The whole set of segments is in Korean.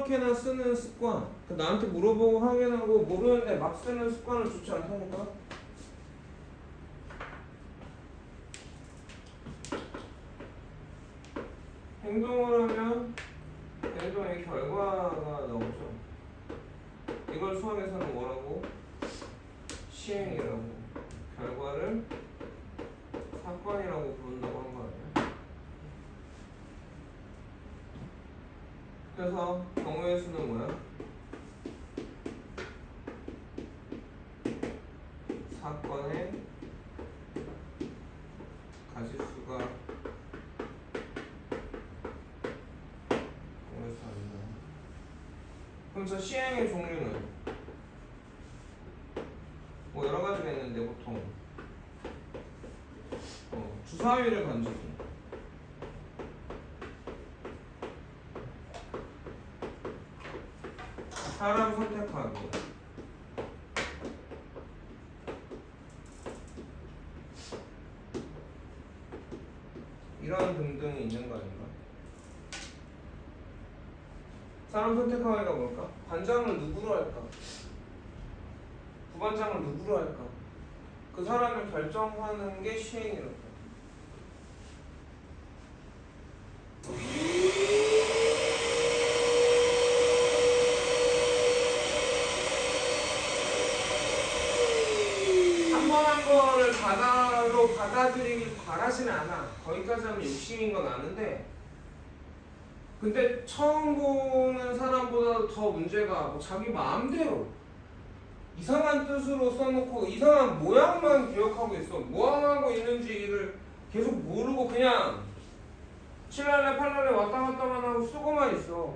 아무렇게나 쓰는 습관. 나한테 물어보고 확인하고 모르는데 막 쓰는 습관은 좋지 않다니까. 행동을 하면 행동의 결과가 나오죠. 이걸 수학에서는 뭐라고? 시행이라고. 결과를 사건이라고 부른다고 한 거 아니야? 그래서 경우의 수는 뭐야? 사건의 가지수가 경우의 수 아니다. 그럼 저 시행의 종류는 뭐 여러 가지가 있는데 보통 주사위를 던지기, 사람 선택하기, 이런 등등이 있는 거 아닌가? 사람 선택하기가 뭘까? 반장을 누구로 할까? 부반장을 누구로 할까? 그 사람을 결정하는 게 시행이랄까. 한 번 한 번을 바다로 받아들이길 바라지는 않아. 거기까지 하면 욕심인 건 아는데, 근데 처음 보는 사람보다 더 문제가 뭐 자기 마음대로 이상한 뜻으로 써놓고 이상한 모양만 기억하고 있어. 뭐 하고 있는지를 계속 모르고 그냥 칠랄레 팔랄레 왔다 갔다만 하고 쓰고만 있어.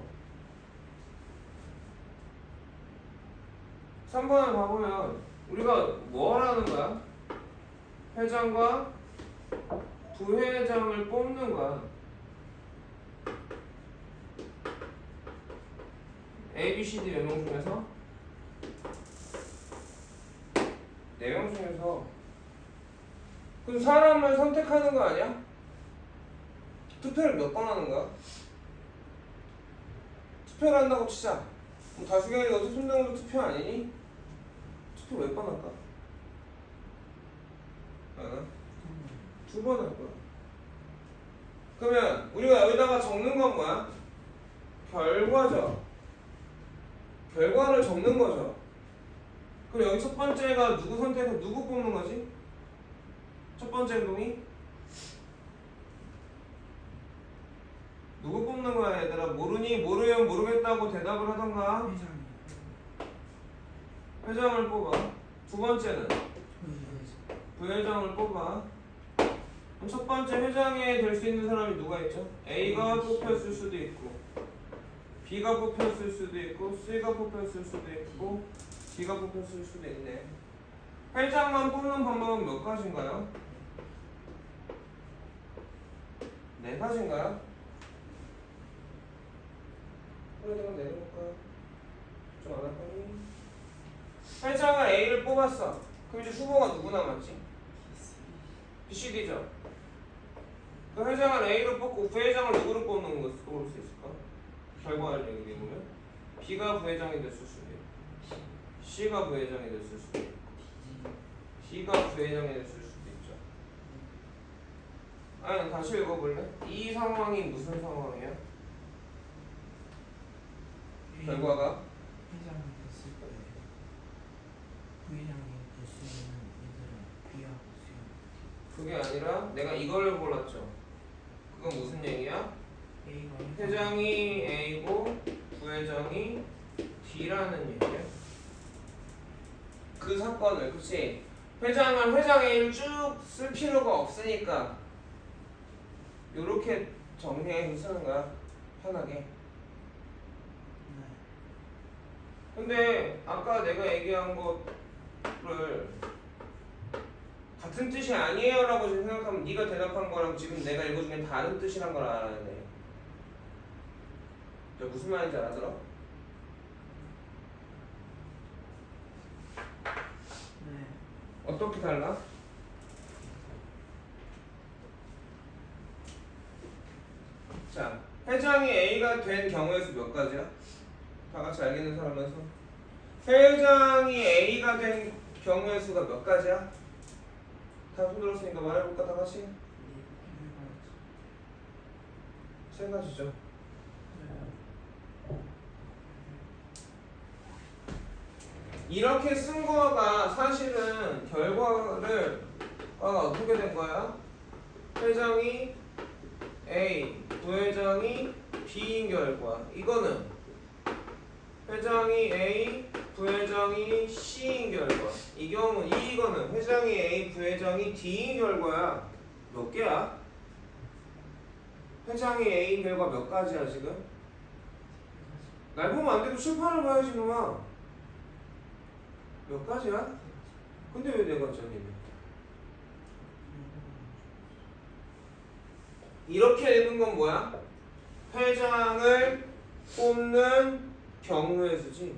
3번을 봐보면 우리가 뭘 하는 거야? 회장과 부회장을 뽑는 거야. A, B, C, D 몇 명 중에서? 4명 중에서. 그럼 사람을 선택하는 거 아니야? 투표를 몇 번 하는 거야? 투표를 한다고 치자. 그럼 다수결이 너도 손정도 투표 아니니? 투표 몇 번 할까? 2번 할 거야. 그러면 우리가 여기다가 적는 건 뭐야? 결과죠. 결과를 적는 거죠. 그럼 여기 첫 번째가 누구 선택을 누구 뽑는 거지? 첫 번째 행동이 누구 뽑는 거야 얘들아? 모르니? 모르면 모르겠다고 대답을 하던가. 회장을 뽑아. 두 번째는 부회장을 뽑아. 그럼 첫 번째 회장이 될 수 있는 사람이 누가 있죠? A가 뽑혔을 수도 있고 B가 뽑혔을 수도 있고 C가 뽑혔을 수도 있고 D가 뽑혔을 수도 있네. 회장만 뽑는 방법은 몇 가지인가요? 4가지인가요? 그래도 내려볼까요? 좀 안 할 거니? 회장을 A를 뽑았어. 그럼 이제 후보가 누구 남았지? B, C, D죠. 그 회장을 A로 뽑고 부회장을 누구로 뽑는 것으로 볼 수 있을까? 결과를 얘기해보면 B가 부회장이 됐을 수도 있고 C가 부회장이 됐을 수도 있고 D가 부회장이 됐을 수도 있죠. 아니 다시 읽어볼래? 이 상황이 무슨 상황이야? 결과가 회장이 됐을 때 부회장이 됐으면 얘들은 B하고 C하고 그게 아니라 내가 이걸 골랐죠. 그건 무슨 얘기야? A가 회장이 A고 부회장이 D라는 얘기야. 그 사건을 그치? 회장 A를 쭉 쓸 필요가 없으니까 요렇게 정리해서 쓰는 거야. 편하게. 근데 아까 내가 얘기한 거를 같은 뜻이 아니에요 라고 생각하면 네가 대답한 거랑 지금 내가 읽어준 게 다른 뜻이란 걸 알아야 돼. 저 무슨 말인지 알아들어? 네. 어떻게 달라? 자, 회장이 A가 된 경우의 수 몇 가지야? 다 같이 알겠는 사람에서 회장이 A가 된 경우의 수가 몇 가지야? 다 손들었으니까 말해볼까 다 같이? 세 가지죠. 이렇게 쓴 거가 사실은 결과를 어떻게 된 거야? 회장이 A, 부회장이 B인 결과. 이거는 회장이 A, 부회장이 C인 결과. 이거는 회장이 A, 부회장이 D인 결과야. 몇 개야? 회장이 A인 결과 몇 가지야 지금? 날 보면 안 되고 칠판을 봐야지 놈아. 몇 가지야? 근데 왜 내가 저기네? 이렇게 되는 건 뭐야? 회장을 뽑는 경우의 수지.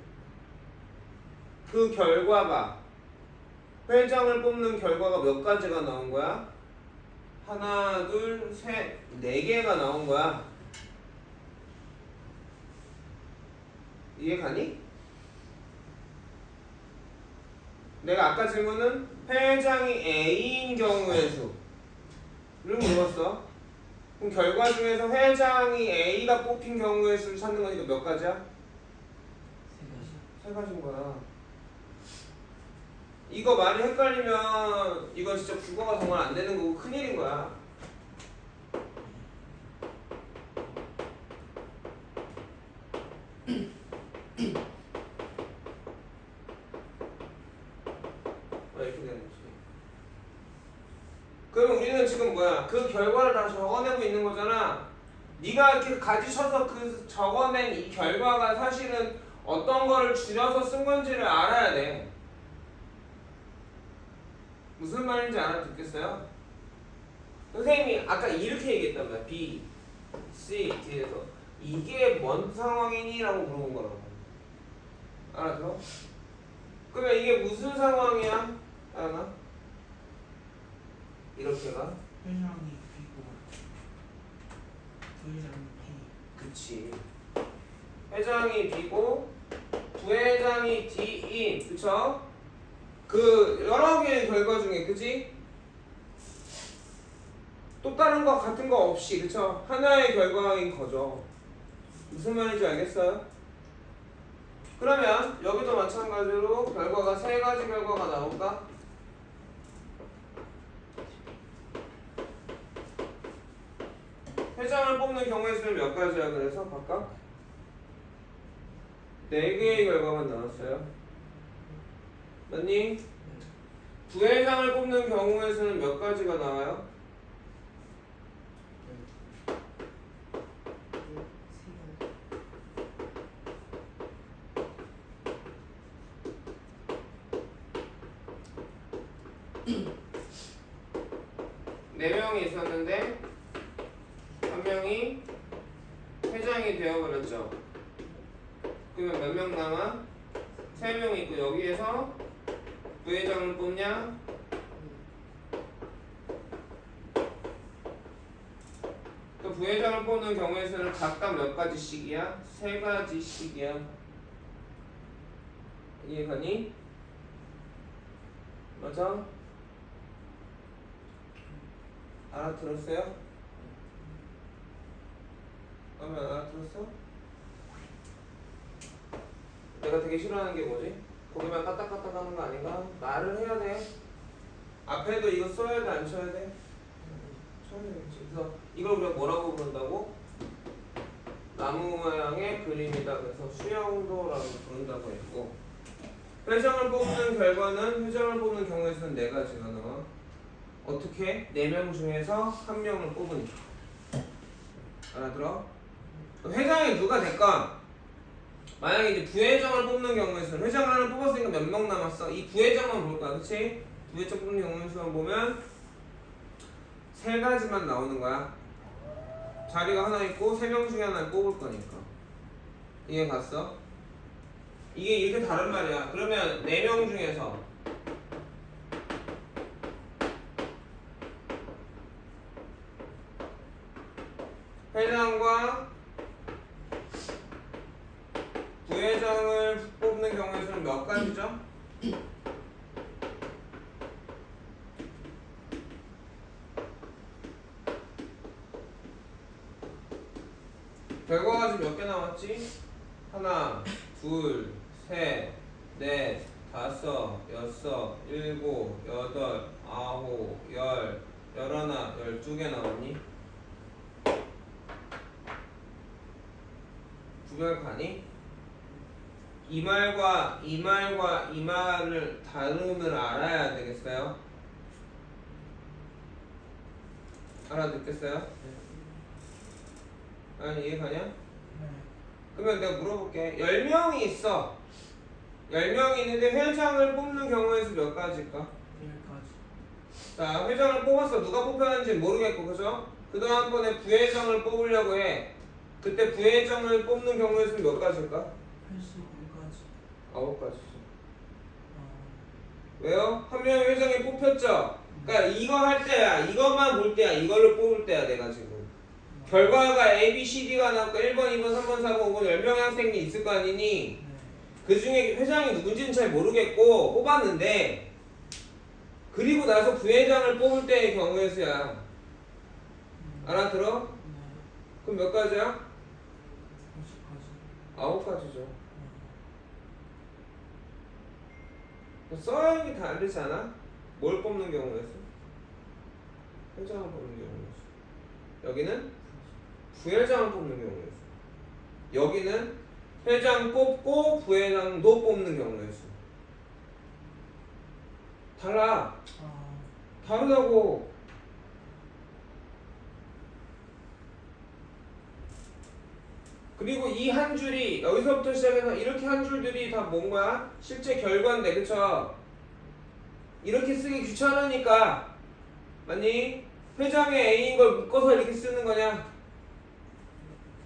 그 결과가 회장을 뽑는 결과가 몇 가지가 나온 거야? 하나, 둘, 셋, 네 개가 나온 거야. 이해 가니? 내가 아까 질문은 회장이 A인 경우의 수를 물어봤어. 그럼 결과 중에서 회장이 A가 뽑힌 경우의 수를 찾는 거니까 몇 가지야? 세 가지인 거야. 이거 많이 헷갈리면 이거 진짜 국어가 정말 안 되는 거고 큰일인 거야. 이렇게 되는 거지. 그럼 우리는 지금 뭐야? 그 결과를 다 적어내고 있는 거잖아. 네가 이렇게 가지셔서 그 적어낸 이 결과가 사실은 어떤 거를 줄여서 쓴 건지를 알아야 돼. 무슨 말인지 알아듣겠어요? 선생님이 아까 이렇게 얘기했단 말이야. B, C, D에서 이게 뭔 상황이니? 라고 물어본 거라고. 알아들어? 그러면 이게 무슨 상황이야? 알아나? 이렇게가? 회장이 B고 부회장이 B. 그치. 회장이 B고 부회장이 D인, 그쵸? 그 여러 개의 결과 중에, 그치? 또 다른 거 같은 거 없이, 그쵸? 하나의 결과인 거죠. 무슨 말인지 알겠어요? 그러면 여기도 마찬가지로 결과가 세 가지 결과가 나올까? 회장을 뽑는 경우의 수는 몇 가지야? 그래서 각각 4개의 결과가 나왔어요. 맞니? 부회장을 뽑는 경우의 수는 몇 가지가 나와요? 네 명이 있었는데 한 명이 회장이 되어버렸죠. 그러면 몇 명 남아? 3명 있고 여기에서 부회장을 뽑냐? 또 부회장을 뽑는 경우의 수는 각각 몇 가지씩이야? 3가지씩이야. 이해가니? 맞아? 알아들었어요? 그러면 알아들었어? 내가 되게 싫어하는 게 뭐지? 고개만 까딱까딱 하는 거 아닌가? 말을 해야 돼. 앞에도 이거 써야 돼, 안 써야 돼? 써야 되겠지. 그래서 이걸 우리가 뭐라고 부른다고? 나무 모양의 그림이다. 그래서 수영도라고 부른다고 했고, 회장을 뽑는 결과는 회장을 뽑는 경우의 수는 4가지가 나와. 어떻게? 4명 중에서 1명을 뽑으니까. 알아들어? 회장이 누가 될까? 만약에 이제 부회장을 뽑는 경우의 수는 회장을 하나 뽑았으니까 몇 명 남았어? 이 부회장만 볼 거야, 그치? 부회장 뽑는 경우의 수만 보면 3가지만 나오는 거야. 자리가 하나 있고 3명 중에 하나를 뽑을 거니까. 이해 갔어? 이게 이렇게 다른 말이야. 그러면 4명 중에서 회장과 부회장을 뽑는 경우의 수는 몇 가지죠? 결과가 지금 몇 개 나왔지? 하나, 둘, 셋, 넷, 다섯, 여섯, 일곱, 여덟, 아홉, 열, 열하나, 12개 나왔니? 구별 가니? 이 말과 이 말과 이 말을 다름을 알아야 되겠어요? 알아듣겠어요? 아니 이해가냐? 네. 그러면 내가 물어볼게. 10명이 있어. 10명이 있는데 회장을 뽑는 경우의 수 몇 가지일까? 10가지. 자, 회장을 뽑았어. 누가 뽑혔는지 모르겠고, 그죠? 그 다음번에 부회장을 뽑으려고 해. 그때 부회장을 뽑는 경우의 수 몇 가지일까? 89가지. 9가지죠. 어, 왜요? 한 명의 회장이 뽑혔죠? 그러니까 이거 할 때야. 이것만 볼 때야. 이걸로 뽑을 때야, 내가 지금. 결과가 A, B, C, D가 나왔고 1번, 2번, 3번, 4번, 5번 10명의 학생이 있을 거 아니니? 네. 그 중에 회장이 누군지는 잘 모르겠고 뽑았는데 그리고 나서 부회장을 뽑을 때의 경우의 수야. 알아들어? 네. 그럼 몇 가지야? 50가지. 9가지죠. 써양이 다르지 않아? 뭘 뽑는 경우의 수? 회장을 뽑는 경우의 수. 여기는 부회장을 뽑는 경우의 수. 여기는 회장 뽑고 부회장도 뽑는 경우의 수. 달라. 다르다고. 그리고 이 한 줄이 여기서부터 시작해서 이렇게 한 줄들이 다 뭔가 실제 결과인데, 그쵸? 이렇게 쓰기 귀찮으니까 맞니? 회장의 A인 걸 묶어서 이렇게 쓰는 거냐?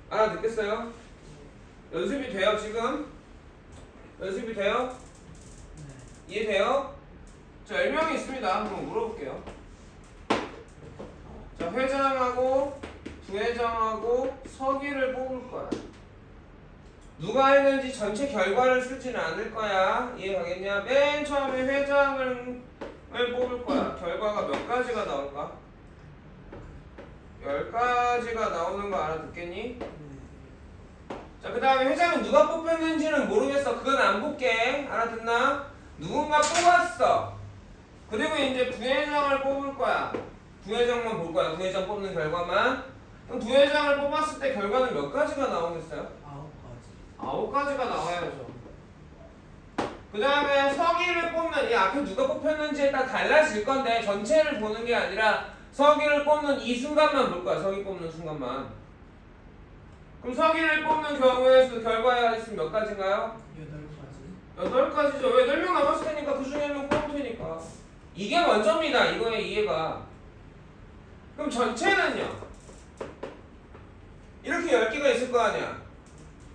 알아듣겠어요? 연습이 돼요 지금? 연습이 돼요? 네. 이해돼요? 자, 10명이 있습니다. 한번 물어볼게요. 자, 회장하고 부회장하고 서기를 뽑을 거야. 누가 했는지 전체 결과를 쓰지는 않을 거야. 이해가겠냐? 맨 처음에 회장을 뽑을 거야. 결과가 몇 가지가 나올까? 10가지가 나오는 거 알아듣겠니? 자, 그 다음에 회장은 누가 뽑혔는지는 모르겠어. 그건 안 볼게. 알아듣나? 누군가 뽑았어. 그리고 이제 부회장을 뽑을 거야. 부회장만 볼 거야. 부회장 뽑는 결과만. 그럼 부회장을 뽑았을 때 결과는 몇 가지가 나오겠어요? 9가지. 9가지가 나와야죠. 그 다음에 서기를 뽑는, 이 앞에 누가 뽑혔는지에 따라 달라질 건데 전체를 보는 게 아니라 서기를 뽑는 이 순간만 볼 거야. 서기 뽑는 순간만. 그럼 서기를 뽑는 경우에 수 결과의 수는 몇 가지인가요? 8가지. 8가지죠. 왜 8명 남았을 테니까 그 중에 1명 뽑을 테니까. 이게 먼저입니다. 이거의 이해가. 그럼 전체는요? 이렇게 10개가 있을 거 아니야.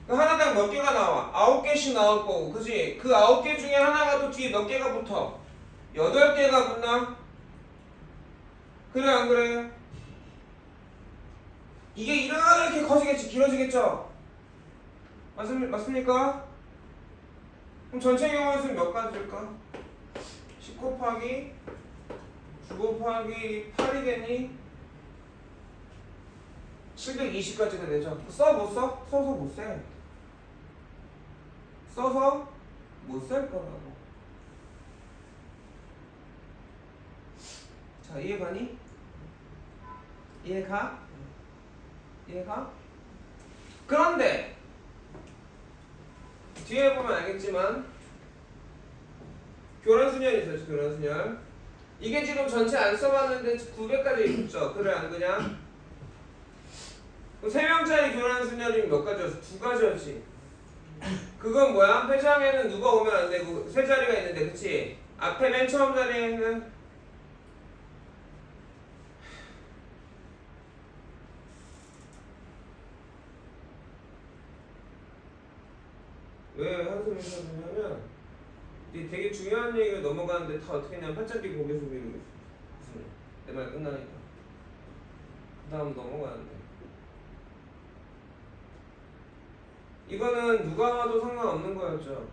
그 하나당 몇 개가 나와? 9개씩 나올 거고, 그치? 그 9개 중에 하나가 또 뒤에 몇 개가 붙어? 8개가 붙나? 그래 안 그래? 이게 이렇게 커지겠지, 길어지겠죠? 맞습니까? 그럼 전체 경우의 수는 몇 가지일까? 10 곱하기 9 곱하기 8이 되니? 720까지가 되죠. 써? 못 써? 써서 못 써. 써서 못 쓸 거라고. 자, 이해가니? 이해가? 이해가? 그런데 뒤에 보면 알겠지만 교란순열이 있었지. 교란순열. 이게 지금 전체 안 써봤는데 900까지 있죠. 그래 안 그냥? 3명짜리 교란순열이 몇 가지였어? 2가지였지. 그건 뭐야? 회장에는 누가 오면 안 되고 3자리가 있는데, 그치? 앞에 맨 처음 자리에는 왜 한숨을 쉬었냐면 이게 되게 중요한 얘기를 넘어가는데 다 어떻게 했냐면 팔짝기 고개 숙이는 거 있어. 내 말 끝나니까 그 다음 넘어가는데 이거는 누가 와도 상관없는 거였죠.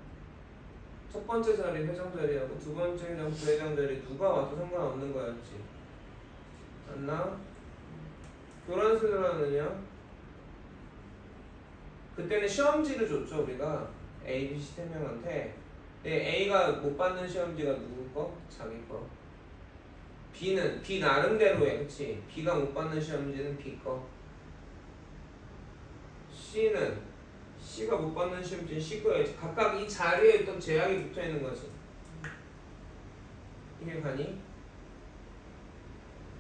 첫 번째 자리 회장 자리하고 두 번째 회장 부회장 자리 누가 와도 상관없는 거였지. 맞나? 교란수라는요. 그때는 시험지를 줬죠 우리가 A, B, C 세 명한테. A가 못 받는 시험지가 누구 거? 자기 거. B는 B 나름대로에 그치? B가 못 받는 시험지는 B 거. C는 C가 못 받는 시험지는 C 거에 각각 이 자리에 있던 제약이 붙어 있는 거지. 이게 가니?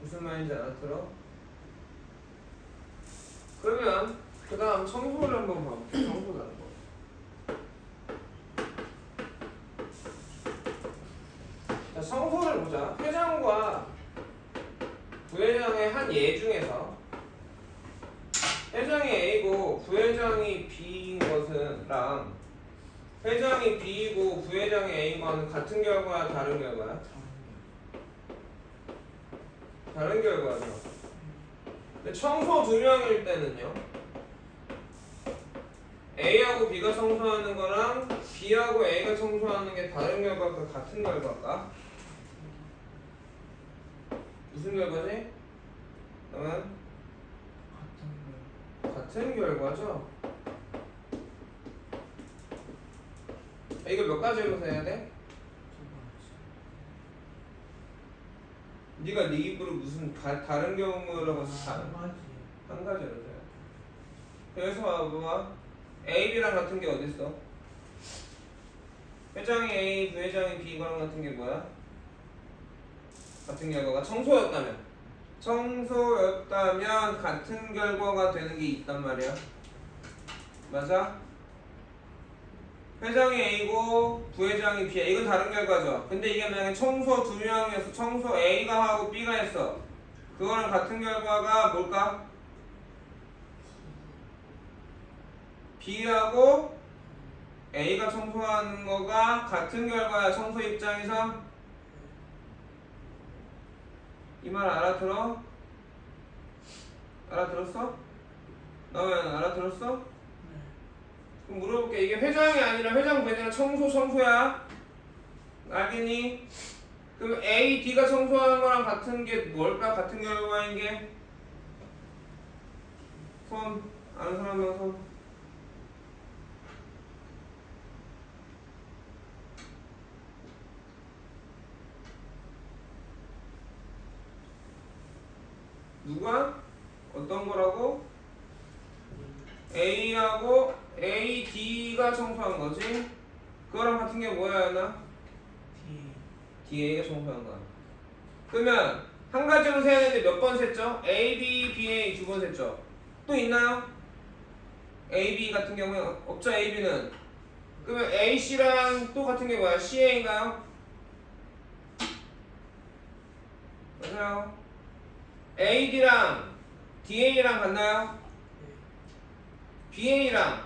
무슨 말인지 알아들어? 그러면 그 다음 청소를 한번 봐볼게요. 청소라는 거. 자, 청소를 보자. 회장과 부회장의 한 예 중에서 회장이 A고 부회장이 B인 것은랑 회장이 B이고 부회장이 A과는 같은 결과야 다른 결과야? 다른 결과죠. 근데 청소 두 명일 때는요. A하고 B가 청소하는 거랑 B하고 A가 청소하는 게 다른 결과일까 같은 결과일까? 무슨 결과지? 그러면 같은 결과죠. 이거 몇 가지로 세야 돼? 네가 네 입으로 무슨 다른 경우라고 해서 한 가지로 세야 돼. 그래서 봐봐. A, B랑 같은 게 어딨어? 회장이 A, 부회장이 B 거랑 같은 게 뭐야? 같은 결과가 청소였다면 같은 결과가 되는 게 있단 말이야. 맞아? 회장이 A고 부회장이 B야. 이건 다른 결과죠. 근데 이게 만약에 청소 두 명이어서 청소 A가 하고 B가 했어. 그거랑 같은 결과가 뭘까? B하고 A가 청소하는 거가 같은 결과야. 청소 입장에서. 이 말 알아들어? 알아들었어? 나는 알아들었어? 그럼 물어볼게. 이게 회장이 아니라 회장 부회장 청소야. 알겠니? 그럼 A, D가 청소하는 거랑 같은 게 뭘까? 같은 결과인 게? 손. 아는 사람은 손. 누가? 어떤 거라고? A하고 A, D가 청소한 거지? 그거랑 같은 게 뭐야, 나? DA가 청소한 거야. 그러면 한 가지로 세야 되는데 몇 번 셌죠? A, B, B, A 두 번 셌죠? 또 있나요? A, B 같은 경우에 없죠, A, B는. 그러면 A, C랑 또 같은 게 뭐야? C, A인가요? 맞아요. A, D랑 D, A랑 같나요? B, A랑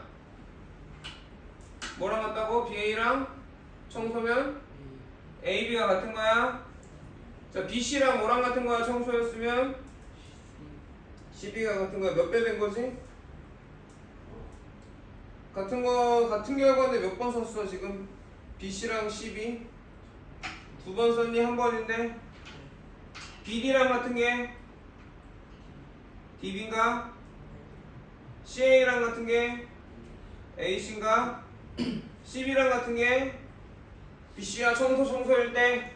뭐랑 같다고? B, A랑 청소면 A, B가 같은 거야? 자, B, C랑 뭐랑 같은 거야? 청소였으면 C, B가 같은 거야. 몇 배 된 거지? 같은 결과인데 몇 번 썼어 지금? B, C랑 C, B 두 번 썼니? 한 번인데 B, D랑 같은 게 D, B인가? C, A랑 같은 게 A, C인가? C, B랑 같은 게 B, C야. 청소일 때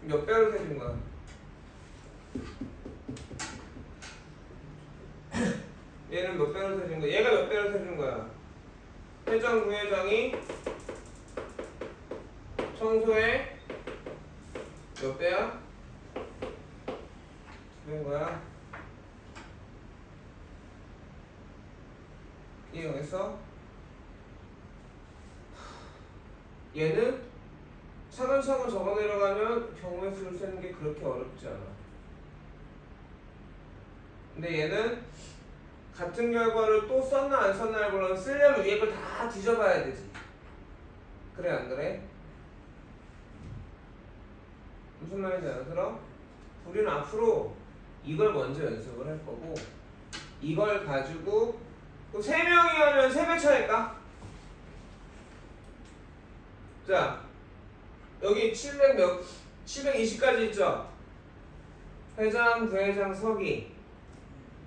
몇 배로 세준 거야? 얘는 몇 배로 세준 거야? 얘가 몇 배로 세준 거야? 회장, 부회장이 청소에 몇 배야? 두 배인 거야? 이해했어? 얘는 차근차근 적어 내려가면 경우의 수를 쓰는 게 그렇게 어렵지 않아. 근데 얘는 같은 결과를 또 썼나 안 썼나를 보려면 쓰려면 위에 걸 다 뒤져봐야 되지. 그래 안 그래? 무슨 말인지 알아들어? 우리는 앞으로 이걸 먼저 연습을 할 거고 이걸 가지고 그럼 3명이 하면 3배 차일까? 자, 여기 720까지 있죠? 회장, 부회장, 서기.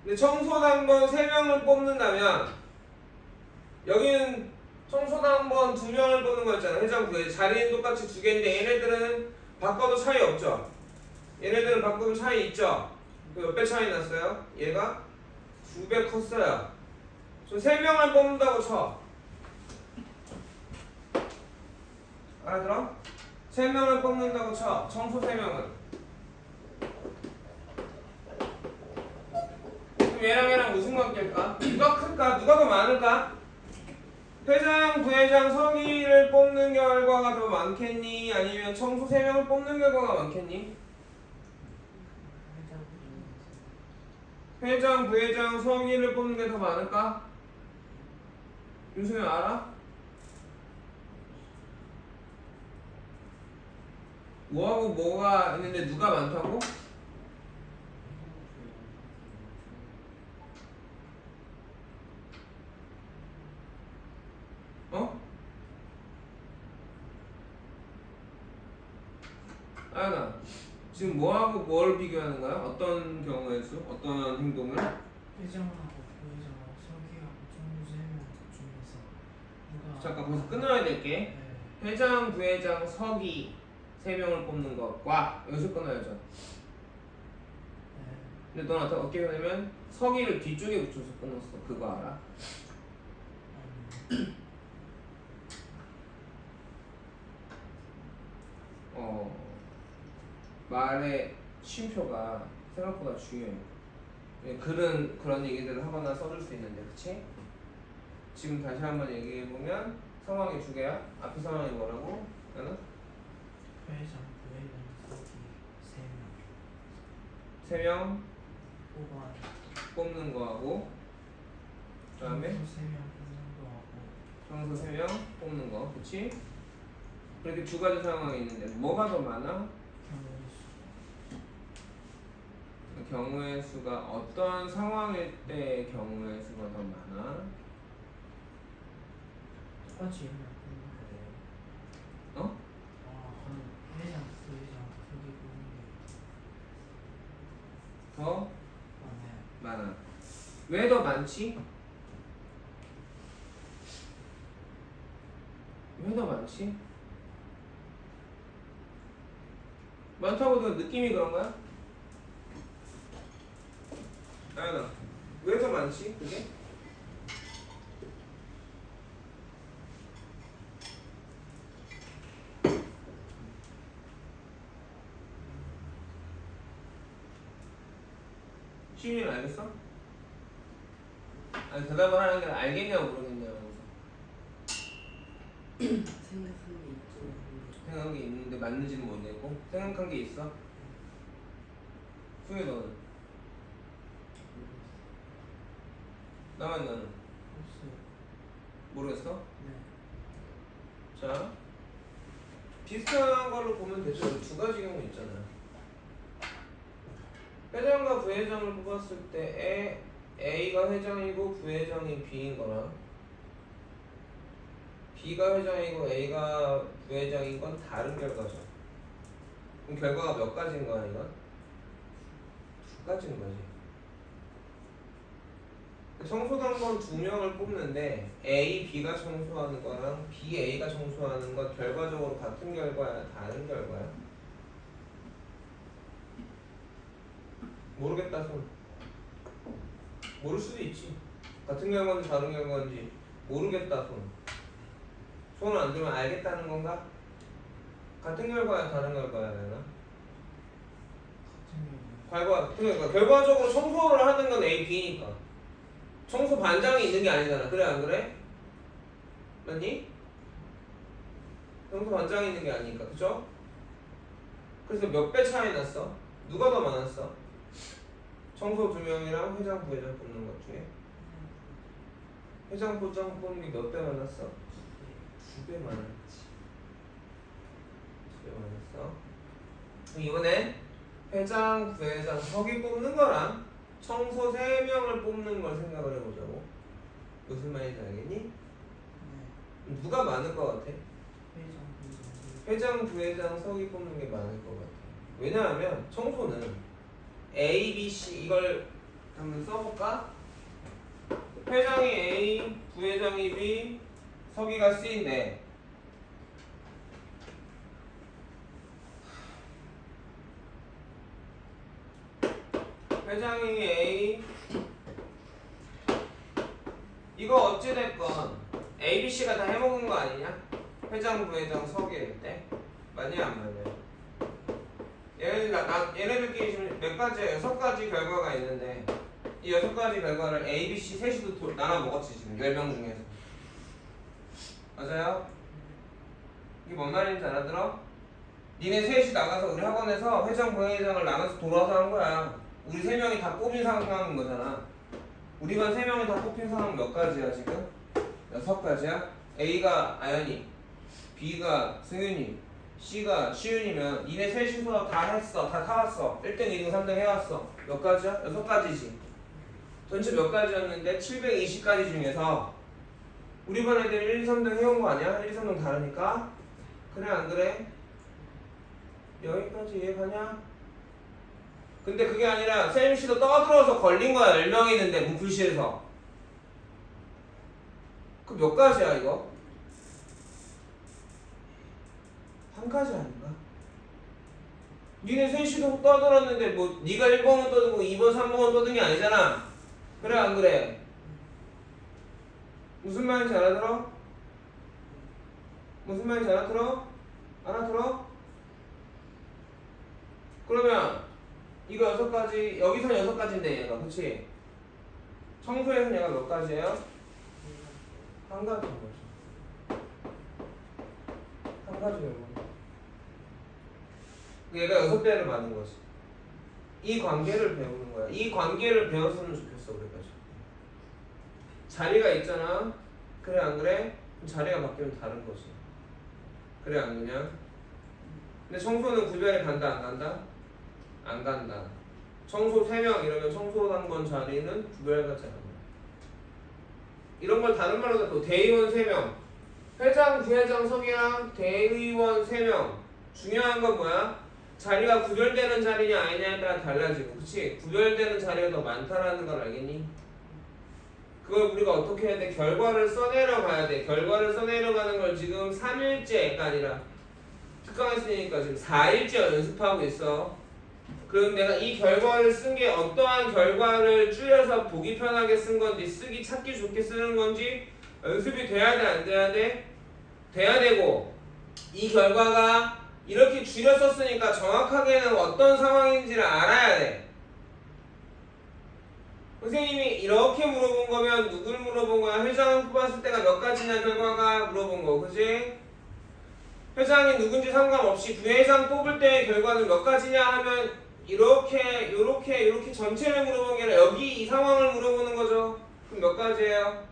근데 청소당번 3명을 뽑는다면 여기는 청소당번 2명을 뽑는 거였잖아. 회장, 부회장. 자리는 똑같이 2개인데 얘네들은 바꿔도 차이 없죠? 얘네들은 바꾸면 차이 있죠? 몇 배 차이 났어요? 얘가 2배 컸어요. 저 3명을 뽑는다고 쳐. 알아들어? 3명을 뽑는다고 쳐. 청소 3명은. 그럼 얘랑 무슨 관계일까? 누가 클까? 누가 더 많을까? 회장, 부회장, 서기를 뽑는 결과가 더 많겠니? 아니면 청소 3명을 뽑는 결과가 많겠니? 회장, 부회장, 서기를 뽑는 게 더 많을까? 윤수현 알아? 뭐하고 뭐가 있는데 누가 많다고? 어? 아연아 지금 뭐하고 뭘 비교하는 거야? 어떤 경우의 수? 어떤 행동을? 회장하고 부회장하고 서기하고 총무 3명 중에서 누가 잠깐 거기서 끊어야 될게. 네. 회장, 부회장, 서기 3명을 뽑는 것과 여기서 끊어야죠. 네. 근데 넌 어떻게 하냐면 서기를 뒤쪽에 붙여서 끊었어. 그거 알아? 아니. 말의 쉼표가 생각보다 중요해. 글은 그런 얘기들을 하거나 써줄 수 있는데, 그치? 지금 다시 한번 얘기해보면 상황이 2개야. 앞에 상황이 뭐라고? 나는? 회장, 부회장, 서기 3명 3명 뽑아 뽑는 거하고 그 다음에 청소 3명 뽑는 거하고 청소 3명 뽑는 거, 그치? 그렇게 2가지 상황이 있는데 뭐가 더 많아? 경우의 수가 어떤 상황일 때 경우의 수가 더 많아? 똑같이 있는 뽑는 거예요. 어? 그럼 회장, 부회장, 서기 뽑는 게 더 많아요. 많아. 왜 더 많지? 왜 더 많지? 많다고 너 느낌이 그런 거야? 아연아, 왜 더 많지? 그게? 시윤이는 알겠어? 아니 대답을 하는 게 알겠냐고 모르겠냐고. 생각한 게 있는데 맞는지는 모르겠고 생각한 게 있어? 수혜 너는? 나만 나는? 없어요. 모르겠어? 네. 자 비슷한 걸로 보면 되죠. 2가지 경우 있잖아. 회장과 부회장을 뽑았을 때 A가 회장이고 부회장이 B인 거랑 B가 회장이고 A가 부회장인 건 다른 결과죠. 그럼 결과가 몇 가지인 거야 이건? 2가지인 거지. 청소당번 2명을 뽑는데 A, B가 청소하는 거랑 B, A가 청소하는 건 결과적으로 같은 결과야? 다른 결과야? 모르겠다 손. 모를 수도 있지. 같은 결과인지 다른 결과인지 모르겠다 손. 손을 안 들면 알겠다는 건가? 같은 결과야 다른 결과야 되나? 같은 경우는 결과적으로 청소를 하는 건 A, B니까 청소 반장이 있는 게 아니잖아. 그래 안 그래? 맞니? 청소 반장이 있는 게 아니니까 그죠? 그래서 몇 배 차이 났어? 누가 더 많았어? 청소 2명이랑 회장 부회장 뽑는 것 중에 회장 부장 뽑는 게 몇 배 많았어? 2배 많았지. 2배 많았어. 그럼 이번엔 회장, 부회장, 서기 뽑는 거랑 청소 3명을 뽑는 걸 생각을 해보자고. 무슨 말인지 알겠니? 네. 누가 많을 것 같아? 회장, 부회장. 회장, 부회장, 서기 뽑는 게 많을 것 같아. 왜냐하면 청소는 A, B, C 이걸 한번 써볼까? 회장이 A, 부회장이 B, 서기가 C인데 회장이 A 이거 어찌됐건 A, B, C가 다 해먹은 거 아니냐? 회장, 부회장, 서기일 때 맞냐 안 맞냐? 얘네들끼리 지금 몇 가지, 6가지 결과가 있는데 이 6가지 결과를 A, B, C 셋이도 나눠 먹었지 지금 10명 중에서 맞아요? 이게 뭔 말인지 알아들어? 니네 셋이 나가서 우리 학원에서 회장, 부회장을 나눠서 돌아서 한 거야. 우리 3명이 다 뽑힌 상황인 거잖아. 우리 반 3명이 다 뽑힌 상황 몇 가지야 지금? 6가지야? A가 아연이, B가 승윤이, C가 시윤이면 니네 셋이서 다 했어. 다 타왔어. 1등, 2등, 3등 해왔어. 몇 가지야? 6가지지. 전체 몇 가지였는데 720가지 중에서 우리 반 애들 1, 2, 3등 해온 거 아니야? 1, 2, 3등 다르니까? 그래 안 그래? 여기까지 이해가냐? 근데 그게 아니라 쌤씨도 떠들어서 걸린 거야. 10명 있는데 문풀실에서 그 몇 가지야 이거? 한 가지 아닌가? 니네 셋이도 떠들었는데 뭐 니가 1번은 떠들고 2번, 3번은 떠든 게 아니잖아. 그래 안 그래? 무슨 말인지 알아들어? 무슨 말인지 알아들어? 알아들어? 그러면 이거 6가지 여기서는 6가지인데 얘가 그치? 청소에서는 얘가 몇 가지예요? 한 가지인 거죠. 한 가지인 거. 얘가 6배를 맞는 거지. 이 관계를 배우는 거야. 이 관계를 배웠으면 좋겠어 우리까지. 자리가 있잖아. 그래 안 그래? 자리가 바뀌면 다른 거지. 그래 안 그냐? 근데 청소는 구별이 간다 안 간다? 안 간다. 청소 3명 이러면 청소 단번 자리는 구별가지 않아. 이런 걸 다른 말로 또 대의원 3명, 회장, 부회장, 서기랑 대의원 3명. 중요한 건 뭐야? 자리가 구별되는 자리냐 아니냐에 따라 달라지고, 그치? 구별되는 자리가 더 많다라는 걸 알겠니? 그걸 우리가 어떻게 해야 돼? 결과를 써내려 가야 돼. 결과를 써내려 가는 걸 지금 3일째가 아니라 특강했으니까 지금 4일째 연습하고 있어. 그럼 내가 이 결과를 쓴 게 어떠한 결과를 줄여서 보기 편하게 쓴 건지, 쓰기 찾기 좋게 쓰는 건지 연습이 돼야 돼, 안 돼야 돼? 돼야 되고, 이 결과가 이렇게 줄여 썼으니까 정확하게는 어떤 상황인지를 알아야 돼. 선생님이 이렇게 물어본 거면 누굴 물어본 거야? 회장을 뽑았을 때가 몇 가지냐 결과가 물어본 거, 그지? 회장이 누군지 상관없이 부회장 뽑을 때의 결과는 몇 가지냐 하면 이렇게 요렇게 전체를 물어본 게 아니라 여기 이 상황을 물어보는 거죠. 그럼 몇 가지예요?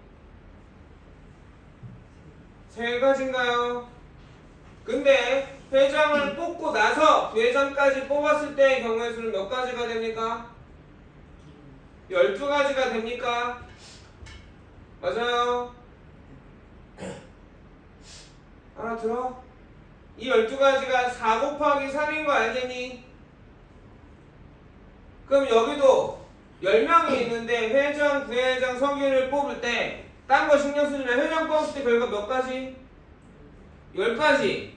3가지인가요? 근데 회장을 뽑고 나서 부회장까지 뽑았을 때의 경우의 수는 몇 가지가 됩니까? 12가지가 됩니까? 맞아요? 알아들어? 이 12가지가 4 곱하기 3인 거 알겠니? 그럼 여기도 10명이 있는데 회장, 부회장, 서기를 뽑을 때 딴 거 신경 쓰지 마. 회장 뽑았을 때 결과 몇 가지? 10가지.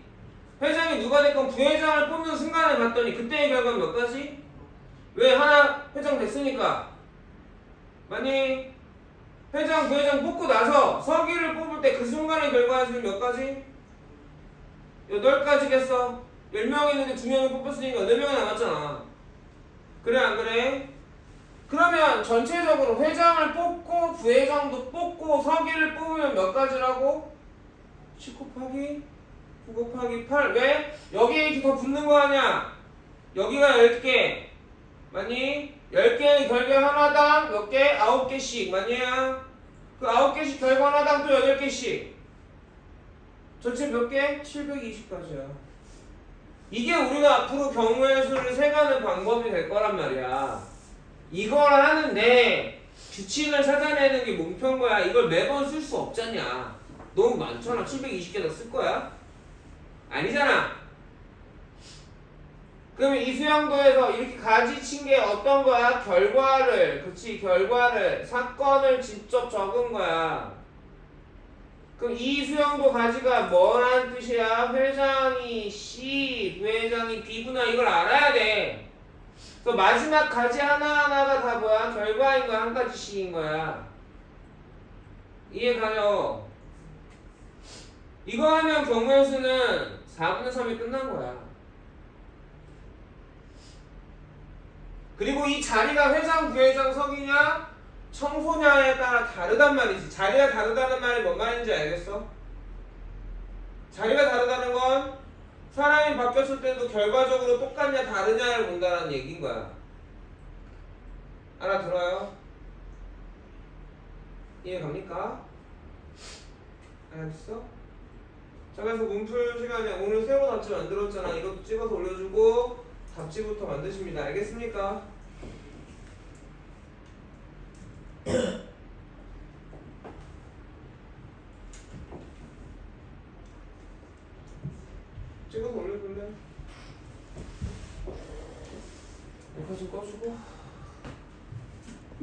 회장이 누가 됐건 부회장을 뽑는 순간에 봤더니 그때의 결과는 몇 가지? 왜? 하나 회장 됐으니까. 만약 회장, 부회장 뽑고 나서 서기를 뽑을 때 그 순간의 결과의 수는 몇 가지? 8가지겠어. 10명 있는데 2명을 뽑았으니까 8명이 남았잖아. 그래 안 그래? 그러면 전체적으로 회장을 뽑고 부회장도 뽑고 서기를 뽑으면 몇 가지라고? 10 곱하기 9 곱하기 8. 왜? 여기에 이렇게 더 붙는 거 아니야? 여기가 10개 맞니? 10개의 결과 하나당 몇 개? 9개씩 맞냐? 그 9개씩 결과 하나당 또 8개씩 전체 몇 개? 720가지야. 이게 우리가 앞으로 경우의 수를 세가는 방법이 될 거란 말이야. 이걸 하는데 규칙을 찾아내는 게 목표인 거야. 이걸 매번 쓸 수 없잖냐. 너무 많잖아. 720개나 쓸 거야? 아니잖아. 그러면 이 수양도에서 이렇게 가지친 게 어떤 거야? 결과를, 그치, 결과를, 사건을 직접 적은 거야. 그럼 이 수양도 가지가 뭐라는 뜻이야? 회장이 C, 부회장이 B구나. 이걸 알아야 돼. 그래서 마지막 가지 하나하나가 다 뭐야? 결과인 거야? 한 가지씩인 거야? 이해가요? 이거 하면 경우의 수는 4분의 3이 끝난 거야. 그리고 이 자리가 회장, 부회장석이냐 청소냐에 따라 다르단 말이지. 자리가 다르다는 말이 뭔 말인지 알겠어? 자리가 다르다는 건 사람이 바뀌었을 때도 결과적으로 똑같냐 다르냐를 본다는 얘기인 거야. 알아들어요? 이해갑니까? 알겠어? 자, 그래서 문풀 시간에 오늘 새로 답지 만들었잖아. 이것도 찍어서 올려주고 답지부터 만드십니다. 알겠습니까? 찍어서 올려줄래? 이거 좀 꺼주고